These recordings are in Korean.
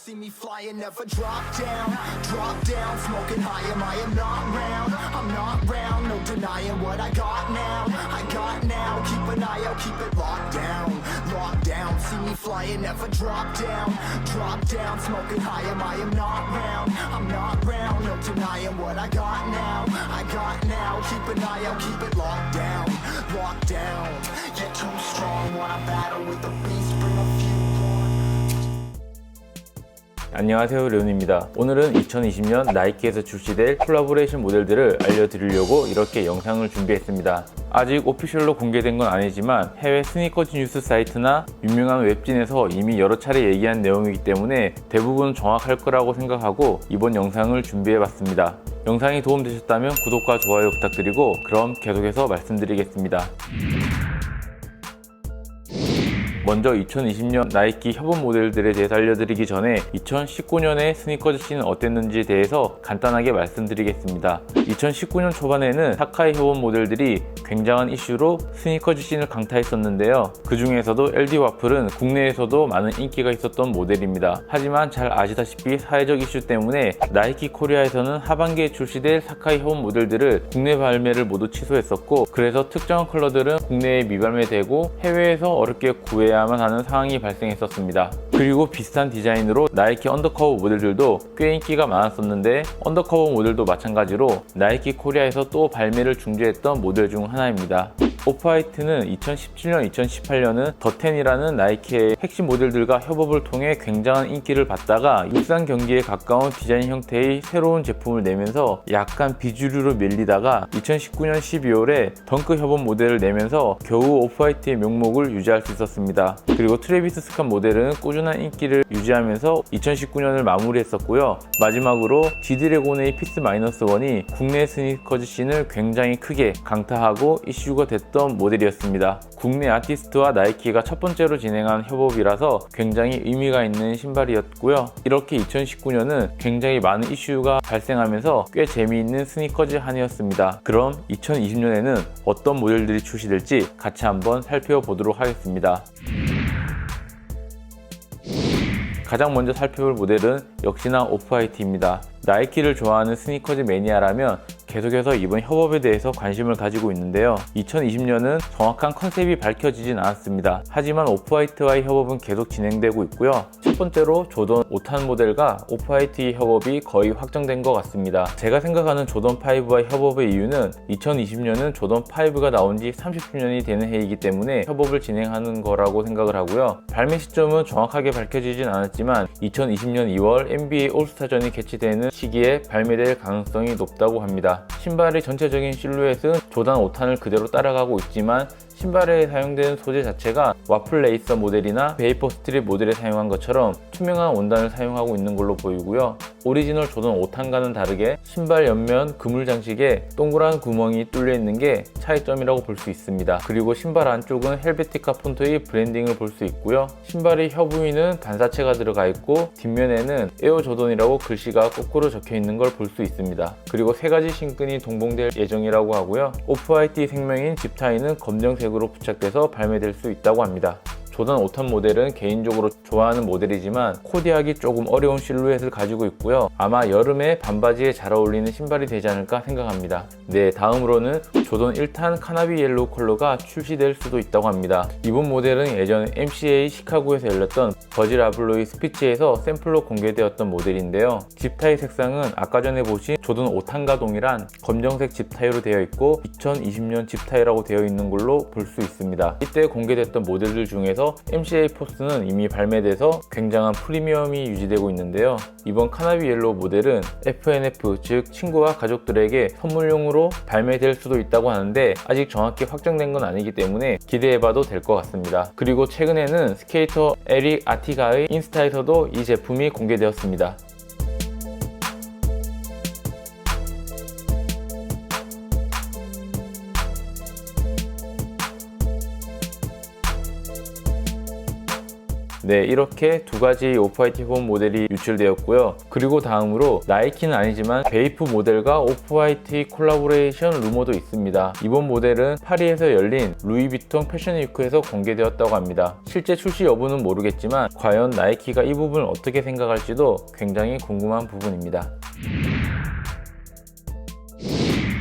See me flying, never drop down, smoking high, I am not round, I'm not round, no denying what I got now, keep an eye out, keep it locked down, see me flying, never drop down, smoking high, I am not round, I'm not round, no denying what I got now, keep an eye out, keep it locked down, you're too strong, wanna battle with the beast, bring a few. 안녕하세요, 류은입니다. 오늘은 2020년 나이키에서 출시될 콜라보레이션 모델들을 알려드리려고 이렇게 영상을 준비했습니다. 아직 오피셜로 공개된 건 아니지만 해외 스니커즈 뉴스 사이트나 유명한 웹진에서 이미 여러 차례 얘기한 내용이기 때문에 대부분 정확할 거라고 생각하고 이번 영상을 준비해봤습니다. 영상이 도움되셨다면 구독과 좋아요 부탁드리고 그럼 계속해서 말씀드리겠습니다. 먼저 2020년 나이키 협업 모델들에 대해서 알려드리기 전에 2019년의 스니커즈 씬은 어땠는지에 대해서 간단하게 말씀드리겠습니다. 2019년 초반에는 사카이 협업 모델들이 굉장한 이슈로 스니커즈 씬을 강타했었는데요. 그 중에서도 LD 와플은 국내에서도 많은 인기가 있었던 모델입니다. 하지만 잘 아시다시피 사회적 이슈 때문에 나이키 코리아에서는 하반기에 출시될 사카이 협업 모델들을 국내 발매를 모두 취소했었고, 그래서 특정한 컬러들은 국내에 미발매되고 해외에서 어렵게 구해야만 하는 상황이 발생했었습니다. 그리고 비슷한 디자인으로 나이키 언더커버 모델들도 꽤 인기가 많았었는데, 언더커버 모델도 마찬가지로 나이키 코리아에서 또 발매를 중지했던 모델 중 하나입니다. 오프화이트는 2017년, 2018년은 더텐이라는 나이키의 핵심 모델들과 협업을 통해 굉장한 인기를 받다가 육상 경기에 가까운 디자인 형태의 새로운 제품을 내면서 약간 비주류로 밀리다가 2019년 12월에 덩크 협업 모델을 내면서 겨우 오프화이트의 명목을 유지할 수 있었습니다. 그리고 트래비스 스캇 모델은 꾸준한 인기를 유지하면서 2019년을 마무리했었고요. 마지막으로 G드래곤의 피스 -1이 국내 스니커즈 씬을 굉장히 크게 강타하고 이슈가 됐던 모델이었습니다. 국내 아티스트와 나이키가 첫 번째로 진행한 협업이라서 굉장히 의미가 있는 신발이었고요. 이렇게 2019년은 굉장히 많은 이슈가 발생하면서 꽤 재미있는 스니커즈 한 해였습니다. 그럼 2020년에는 어떤 모델들이 출시될지 같이 한번 살펴보도록 하겠습니다. 가장 먼저 살펴볼 모델은 역시나 오프화이트입니다. 나이키를 좋아하는 스니커즈 매니아라면 계속해서 이번 협업에 대해서 관심을 가지고 있는데요. 2020년은 정확한 컨셉이 밝혀지진 않았습니다. 하지만 오프화이트와의 협업은 계속 진행되고 있고요. 첫 번째로 조던 5탄 모델과 오프화이트의 협업이 거의 확정된 것 같습니다. 제가 생각하는 조던5와의 협업의 이유는 2020년은 조던5가 나온 지 30주년이 되는 해이기 때문에 협업을 진행하는 거라고 생각을 하고요. 발매 시점은 정확하게 밝혀지진 않았지만 2020년 2월 NBA 올스타전이 개최되는 시기에 발매될 가능성이 높다고 합니다. 신발의 전체적인 실루엣은 조던 5탄을 그대로 따라가고 있지만 신발에 사용되는 소재 자체가 와플 레이서 모델이나 베이퍼 스트립 모델에 사용한 것처럼 투명한 원단을 사용하고 있는 걸로 보이고요. 오리지널 조던 5탄과는 다르게 신발 옆면 그물 장식에 동그란 구멍이 뚫려 있는 게 차이점이라고 볼 수 있습니다. 그리고 신발 안쪽은 헬베티카 폰트의 브랜딩을 볼 수 있고요. 신발의 혀부위는 반사체가 들어가 있고 뒷면에는 에어 조던이라고 글씨가 거꾸로 적혀 있는 걸 볼 수 있습니다. 그리고 세 가지 신끈이 동봉될 예정이라고 하고요. 오프화이트의 생명인 짚타이는 검정색으로 부착돼서 발매될 수 있다고 합니다. 조던 5탄 모델은 개인적으로 좋아하는 모델이지만 코디하기 조금 어려운 실루엣을 가지고 있고요. 아마 여름에 반바지에 잘 어울리는 신발이 되지 않을까 생각합니다. 네, 다음으로는 조던 1탄 카나비 옐로우 컬러가 출시될 수도 있다고 합니다. 이번 모델은 예전 MCA 시카고에서 열렸던 버질 아블로이 스피치에서 샘플로 공개되었던 모델인데요. 짚타이 색상은 아까 전에 보신 조던 5탄과 동일한 검정색 짚타이로 되어 있고 2020년 짚타이라고 되어 있는 걸로 볼 수 있습니다. 이때 공개됐던 모델들 중에서 MCA 포스는 이미 발매돼서 굉장한 프리미엄이 유지되고 있는데요. 이번 카나비 옐로우 모델은 FNF, 즉 친구와 가족들에게 선물용으로 발매될 수도 있다고 하는데 아직 정확히 확정된 건 아니기 때문에 기대해봐도 될 것 같습니다. 그리고 최근에는 스케이터 에릭 아티가의 인스타에서도 이 제품이 공개되었습니다. 네, 이렇게 두 가지 오프화이트 협업 모델이 유출되었고요. 그리고 다음으로 나이키는 아니지만 베이프 모델과 오프화이트 콜라보레이션 루머도 있습니다. 이번 모델은 파리에서 열린 루이비통 패션위크에서 공개되었다고 합니다. 실제 출시 여부는 모르겠지만 과연 나이키가 이 부분을 어떻게 생각할지도 굉장히 궁금한 부분입니다.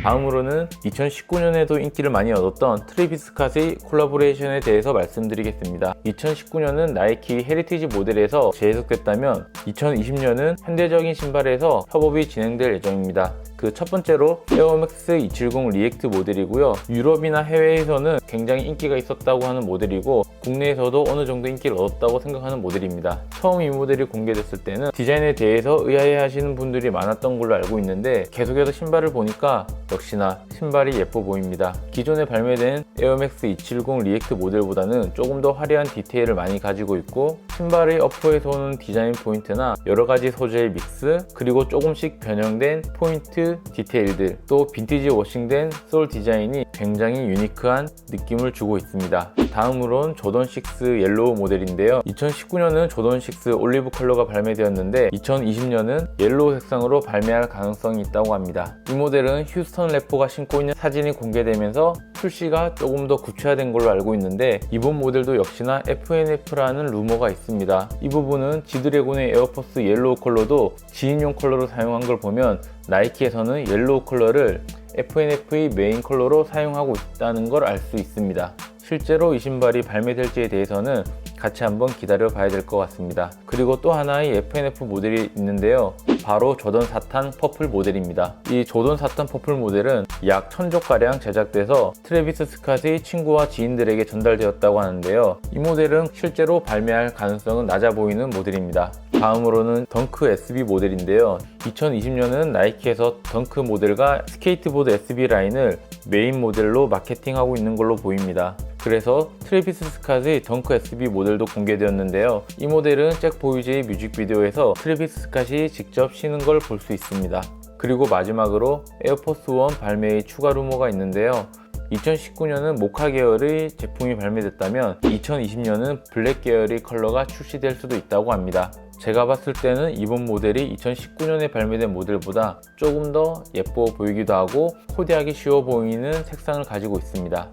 다음으로는 2019년에도 인기를 많이 얻었던 트래비스 스캇의 콜라보레이션에 대해서 말씀드리겠습니다. 2019년은 나이키 헤리티지 모델에서 재해석됐다면 2020년은 현대적인 신발에서 협업이 진행될 예정입니다. 그 첫 번째로 에어맥스 270 리액트 모델이고요. 유럽이나 해외에서는 굉장히 인기가 있었다고 하는 모델이고 국내에서도 어느 정도 인기를 얻었다고 생각하는 모델입니다. 처음 이 모델이 공개됐을 때는 디자인에 대해서 의아해 하시는 분들이 많았던 걸로 알고 있는데 계속해서 신발을 보니까 역시나 신발이 예뻐 보입니다. 기존에 발매된 에어맥스 270 리액트 모델보다는 조금 더 화려한 디테일을 많이 가지고 있고 신발의 어퍼에서 오는 디자인 포인트나 여러가지 소재의 믹스, 그리고 조금씩 변형된 포인트 디테일들, 또 빈티지 워싱된 솔 디자인이 굉장히 유니크한 느낌을 주고 있습니다. 다음으로는 조던6 옐로우 모델인데요. 2019년은 조던6 올리브 컬러가 발매되었는데 2020년은 옐로우 색상으로 발매할 가능성이 있다고 합니다. 이 모델은 휴스턴 래퍼가 신고 있는 사진이 공개되면서 출시가 조금 더 구체화된 걸로 알고 있는데 이번 모델도 역시나 FNF라는 루머가 있습니다. 이 부분은 지드래곤의 에어포스 옐로우 컬러도 지인용 컬러로 사용한 걸 보면 나이키에서는 옐로우 컬러를 FNF의 메인 컬러로 사용하고 있다는 걸 알 수 있습니다. 실제로 이 신발이 발매될지에 대해서는 같이 한번 기다려 봐야 될 것 같습니다. 그리고 또 하나의 FNF 모델이 있는데요. 바로 조던 사탄 퍼플 모델입니다. 이 조던 사탄 퍼플 모델은 약 1000족가량 제작돼서 트래비스 스캇의 친구와 지인들에게 전달되었다고 하는데요. 이 모델은 실제로 발매할 가능성은 낮아 보이는 모델입니다. 다음으로는 덩크 SB 모델인데요. 2020년은 나이키에서 덩크 모델과 스케이트보드 SB 라인을 메인 모델로 마케팅하고 있는 걸로 보입니다. 그래서 트래비스 스캇의 덩크 SB 모델도 공개되었는데요. 이 모델은 잭 보이즈의 뮤직비디오에서 트래비스 스캇이 직접 신은 걸 볼 수 있습니다. 그리고 마지막으로 에어포스 1 발매의 추가 루머가 있는데요. 2019년은 모카 계열의 제품이 발매됐다면 2020년은 블랙 계열의 컬러가 출시될 수도 있다고 합니다. 제가 봤을 때는 이번 모델이 2019년에 발매된 모델보다 조금 더 예뻐 보이기도 하고 코디하기 쉬워 보이는 색상을 가지고 있습니다.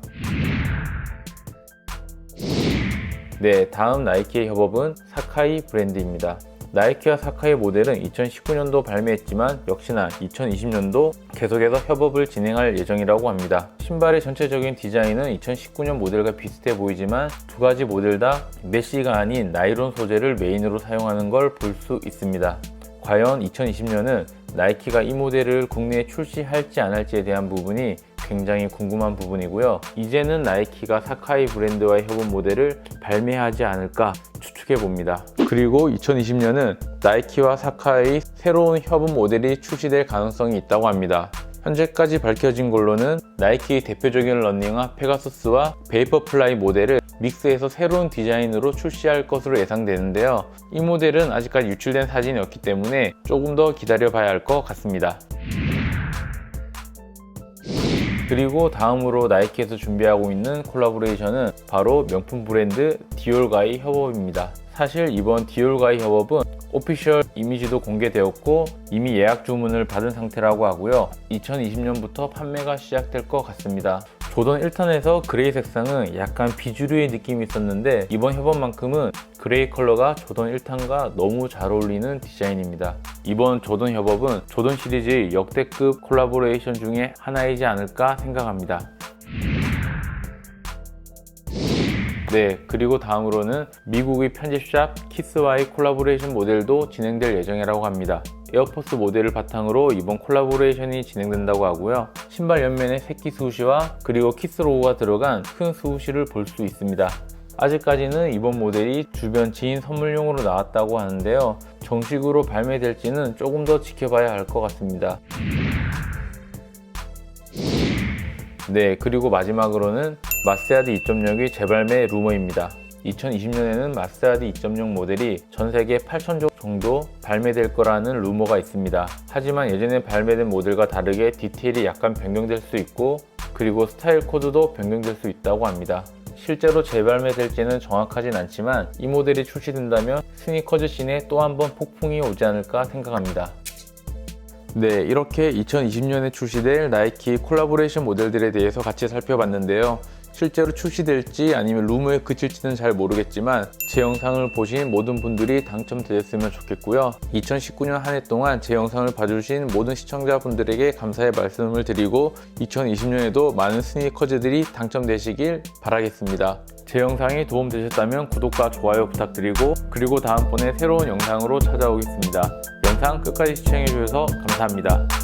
네, 다음 나이키의 협업은 사카이 브랜드입니다. 나이키와 사카이 모델은 2019년도 발매했지만 역시나 2020년도 계속해서 협업을 진행할 예정이라고 합니다. 신발의 전체적인 디자인은 2019년 모델과 비슷해 보이지만 두 가지 모델 다 메쉬가 아닌 나일론 소재를 메인으로 사용하는 걸 볼 수 있습니다. 과연 2020년은 나이키가 이 모델을 국내에 출시할지 안 할지에 대한 부분이 굉장히 궁금한 부분이고요. 이제는 나이키가 사카이 브랜드와의 협업 모델을 발매하지 않을까 추측해 봅니다. 그리고 2020년은 나이키와 사카이 새로운 협업 모델이 출시될 가능성이 있다고 합니다. 현재까지 밝혀진 걸로는 나이키 대표적인 러닝화 페가수스와 베이퍼플라이 모델을 믹스해서 새로운 디자인으로 출시할 것으로 예상되는데요. 이 모델은 아직까지 유출된 사진이 없기 때문에 조금 더 기다려 봐야 할 것 같습니다. 그리고 다음으로 나이키에서 준비하고 있는 콜라보레이션은 바로 명품 브랜드 디올과의 협업입니다. 사실 이번 디올과의 협업은 오피셜 이미지도 공개되었고 이미 예약 주문을 받은 상태라고 하고요. 2020년부터 판매가 시작될 것 같습니다. 조던 1턴에서 그레이 색상은 약간 비주류의 느낌이 있었는데 이번 협업만큼은 그레이 컬러가 조던 1턴과 너무 잘 어울리는 디자인입니다. 이번 조던 협업은 조던 시리즈의 역대급 콜라보레이션 중에 하나이지 않을까 생각합니다. 네, 그리고 다음으로는 미국의 편집샵 키스와의 콜라보레이션 모델도 진행될 예정이라고 합니다. 에어포스 모델을 바탕으로 이번 콜라보레이션이 진행된다고 하고요. 신발 옆면에 새끼 스우시와 그리고 키스 로고가 들어간 큰 스우시를 볼 수 있습니다. 아직까지는 이번 모델이 주변 지인 선물용으로 나왔다고 하는데요. 정식으로 발매될지는 조금 더 지켜봐야 할 것 같습니다. 네, 그리고 마지막으로는 마세아드 2.0의 재발매 루머입니다. 2020년에는 마세아드 2.0 모델이 전 세계 8,000종 정도 발매될 거라는 루머가 있습니다. 하지만 예전에 발매된 모델과 다르게 디테일이 약간 변경될 수 있고 그리고 스타일 코드도 변경될 수 있다고 합니다. 실제로 재발매될지는 정확하진 않지만 이 모델이 출시된다면 스니커즈 씬에 또 한 번 폭풍이 오지 않을까 생각합니다. 네, 이렇게 2020년에 출시될 나이키 콜라보레이션 모델들에 대해서 같이 살펴봤는데요. 실제로 출시될지 아니면 루머에 그칠지는 잘 모르겠지만 제 영상을 보신 모든 분들이 당첨되셨으면 좋겠고요. 2019년 한 해 동안 제 영상을 봐주신 모든 시청자분들에게 감사의 말씀을 드리고 2020년에도 많은 스니커즈들이 당첨되시길 바라겠습니다. 제 영상이 도움되셨다면 구독과 좋아요 부탁드리고 그리고 다음번에 새로운 영상으로 찾아오겠습니다. 영상 끝까지 시청해주셔서 감사합니다.